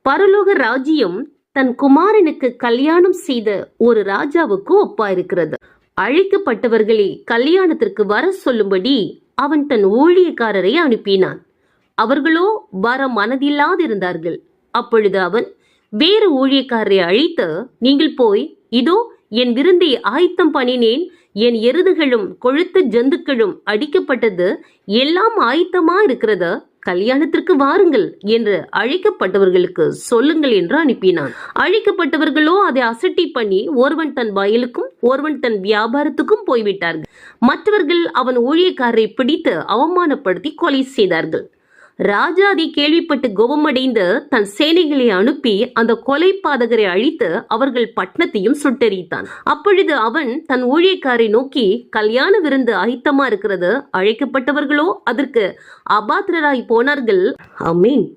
பரலோக ராஜ்யம் தன் குமாரனுக்கு கல்யாணம் செய்த ஒரு ராஜாவுக்கு ஒப்பாயிருக்கிறது. அழைக்கப்பட்டவர்களை கல்யாணத்திற்கு வர சொல்லும்படி அவன் தன் ஊழியக்காரரை அனுப்பினான். அவர்களோ வர மனதில்லாதிருந்தார்கள். அப்பொழுது அவன் வேறு ஊழியக்காரரை அழைத்து, நீங்கள் போய், இதோ என் விருந்தை ஆயத்தம் பண்ணினேன், என் எருதுகளும் கொழுத்த ஜந்துக்களும் அடிக்கப்பட்டது, எல்லாம் ஆயத்தமா இருக்கிறது, கல்யாணத்திற்கு வாருங்கள் என்று அழைக்கப்பட்டவர்களுக்கு சொல்லுங்கள் என்று அனுப்பினான். அழைக்கப்பட்டவர்களோ அதை அசட்டை பண்ணி ஒருவன் தன் வயலுக்கும் ஒருவன் தன் வியாபாரத்துக்கும் போய்விட்டார்கள். மற்றவர்கள் அவன் ஊழியக்காரரை பிடித்து அவமானப்படுத்தி கொலை செய்தார்கள். ராஜா அதை கேள்விப்பட்டு கோபமடைந்து தன் சேனைகளை அனுப்பி அந்த கொலை பாதகரை அழித்து அவர்கள் பட்டணத்தையும் சுட்டெரித்தான். அப்பொழுது அவன் தன் ஊழியக்காரை நோக்கி, கல்யாண விருந்து ஆயத்தமா இருக்கிறது, அழைக்கப்பட்டவர்களோ அதற்கு அபாத்திரராய் போனார்கள். ஆமென்.